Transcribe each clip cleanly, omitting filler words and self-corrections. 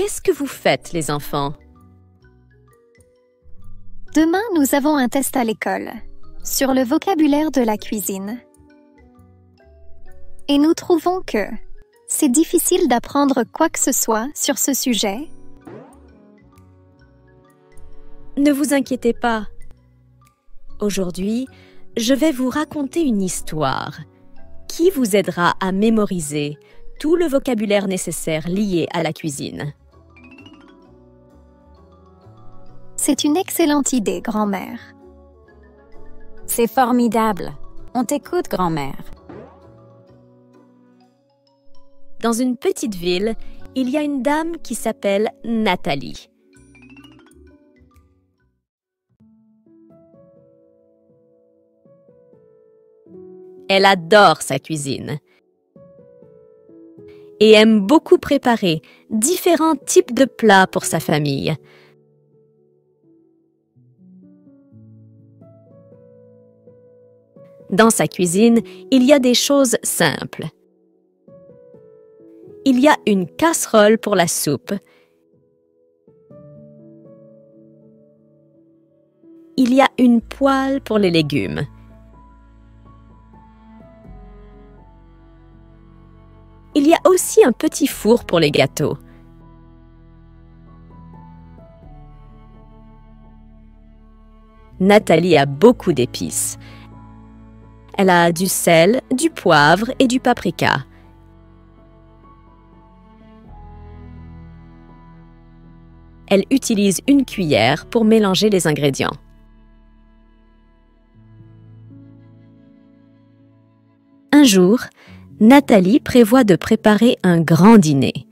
Qu'est-ce que vous faites, les enfants? Demain, nous avons un test à l'école sur le vocabulaire de la cuisine. Et nous trouvons que c'est difficile d'apprendre quoi que ce soit sur ce sujet. Ne vous inquiétez pas. Aujourd'hui, je vais vous raconter une histoire qui vous aidera à mémoriser tout le vocabulaire nécessaire lié à la cuisine. C'est une excellente idée, grand-mère. C'est formidable. On t'écoute, grand-mère. Dans une petite ville, il y a une dame qui s'appelle Nathalie. Elle adore sa cuisine et aime beaucoup préparer différents types de plats pour sa famille. Dans sa cuisine, il y a des choses simples. Il y a une casserole pour la soupe. Il y a une poêle pour les légumes. Il y a aussi un petit four pour les gâteaux. Nathalie a beaucoup d'épices. Elle a du sel, du poivre et du paprika. Elle utilise une cuillère pour mélanger les ingrédients. Un jour, Nathalie prévoit de préparer un grand dîner.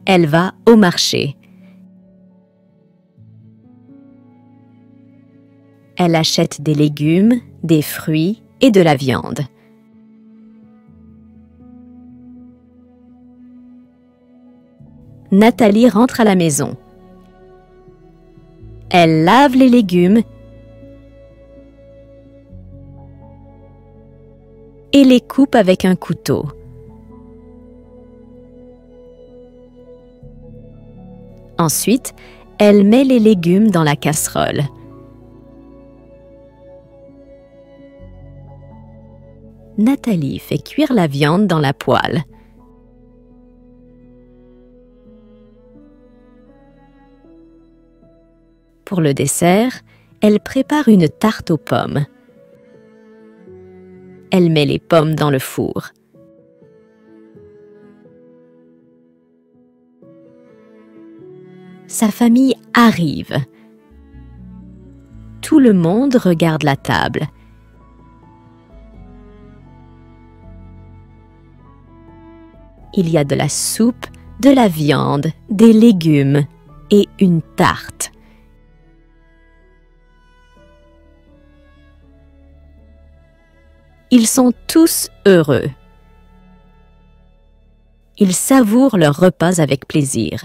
Elle va au marché. Elle achète des légumes, des fruits et de la viande. Nathalie rentre à la maison. Elle lave les légumes et les coupe avec un couteau. Ensuite, elle met les légumes dans la casserole. Nathalie fait cuire la viande dans la poêle. Pour le dessert, elle prépare une tarte aux pommes. Elle met les pommes dans le four. Sa famille arrive. Tout le monde regarde la table. Il y a de la soupe, de la viande, des légumes et une tarte. Ils sont tous heureux. Ils savourent leur repas avec plaisir.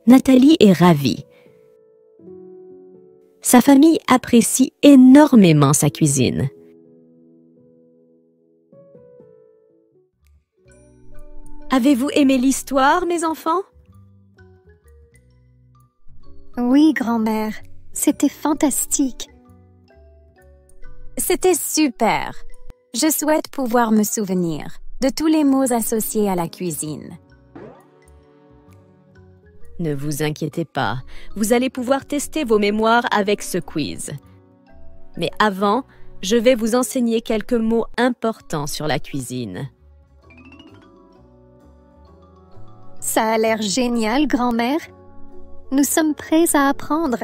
Nathalie est ravie. Sa famille apprécie énormément sa cuisine. Avez-vous aimé l'histoire, mes enfants? Oui, grand-mère, c'était fantastique. C'était super. Je souhaite pouvoir me souvenir de tous les mots associés à la cuisine. Ne vous inquiétez pas, vous allez pouvoir tester vos mémoires avec ce quiz. Mais avant, je vais vous enseigner quelques mots importants sur la cuisine. Ça a l'air génial, grand-mère. Nous sommes prêts à apprendre.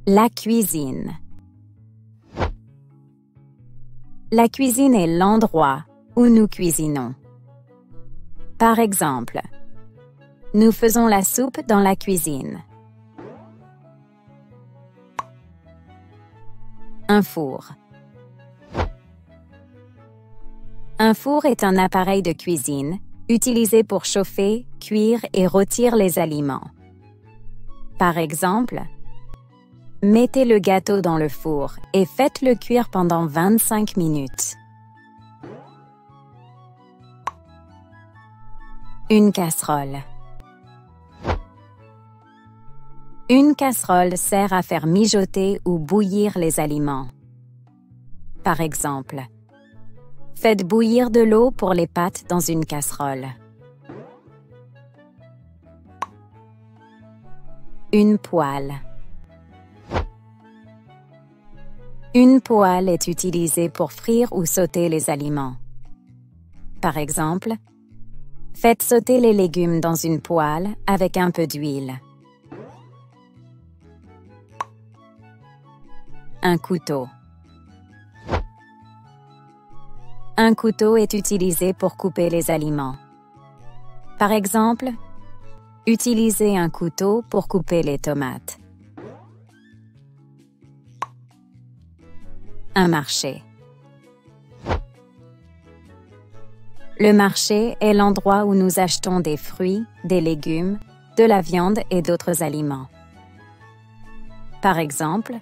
La cuisine. La cuisine est l'endroit où nous cuisinons. Par exemple, nous faisons la soupe dans la cuisine. Un four. Un four est un appareil de cuisine utilisé pour chauffer, cuire et rôtir les aliments. Par exemple, mettez le gâteau dans le four et faites-le cuire pendant 25 minutes. Une casserole. Une casserole sert à faire mijoter ou bouillir les aliments. Par exemple, faites bouillir de l'eau pour les pâtes dans une casserole. Une poêle. Une poêle est utilisée pour frire ou sauter les aliments. Par exemple, faites sauter les légumes dans une poêle avec un peu d'huile. Un couteau. Un couteau est utilisé pour couper les aliments. Par exemple, utilisez un couteau pour couper les tomates. Un marché. Le marché est l'endroit où nous achetons des fruits, des légumes, de la viande et d'autres aliments. Par exemple,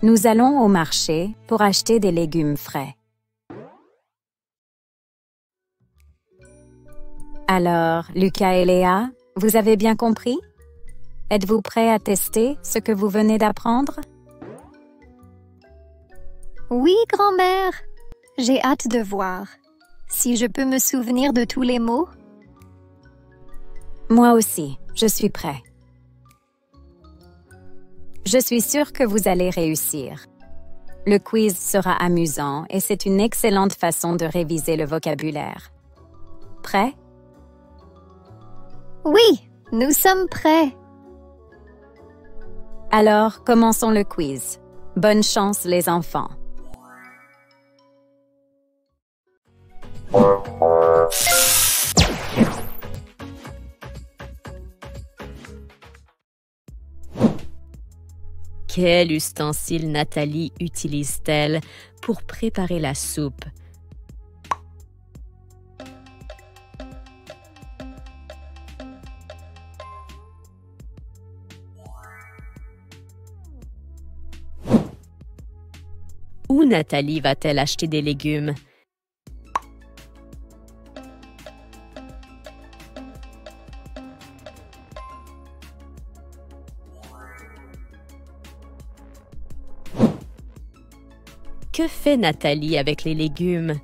nous allons au marché pour acheter des légumes frais. Alors, Lucas et Léa, vous avez bien compris? Êtes-vous prêts à tester ce que vous venez d'apprendre? Oui, grand-mère. J'ai hâte de voir. Si je peux me souvenir de tous les mots? Moi aussi, je suis prêt. Je suis sûre que vous allez réussir. Le quiz sera amusant et c'est une excellente façon de réviser le vocabulaire. Prêt? Oui, nous sommes prêts. Alors, commençons le quiz. Bonne chance, les enfants. Quel ustensile Nathalie utilise-t-elle pour préparer la soupe? Où Nathalie va-t-elle acheter des légumes? Que fait Nathalie avec les légumes?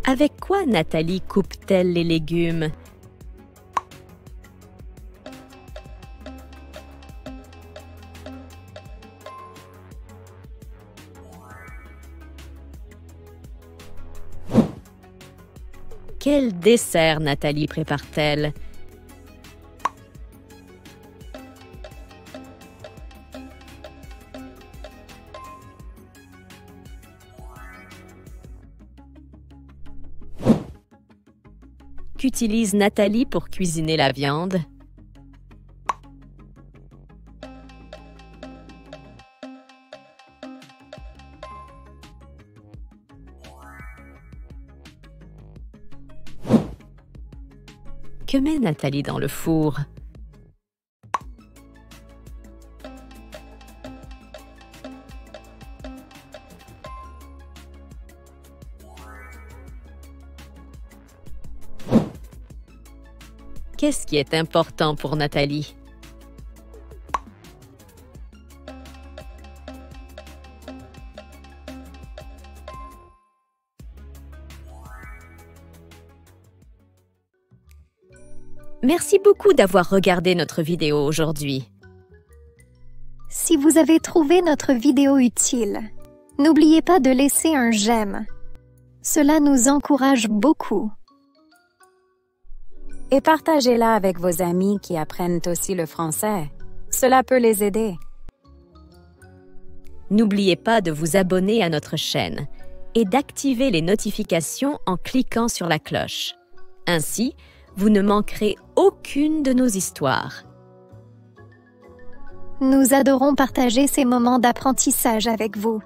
Avec quoi Nathalie coupe-t-elle les légumes? Quel dessert Nathalie prépare-t-elle? Qu'utilise Nathalie pour cuisiner la viande? Que met Nathalie dans le four? Qu'est-ce qui est important pour Nathalie? Merci beaucoup d'avoir regardé notre vidéo aujourd'hui. Si vous avez trouvé notre vidéo utile, n'oubliez pas de laisser un j'aime. Cela nous encourage beaucoup. Et partagez-la avec vos amis qui apprennent aussi le français. Cela peut les aider. N'oubliez pas de vous abonner à notre chaîne et d'activer les notifications en cliquant sur la cloche. Ainsi, vous ne manquerez aucune de nos histoires. Nous adorons partager ces moments d'apprentissage avec vous.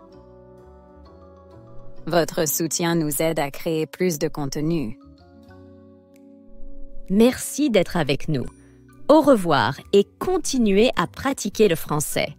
Votre soutien nous aide à créer plus de contenu. Merci d'être avec nous. Au revoir et continuez à pratiquer le français.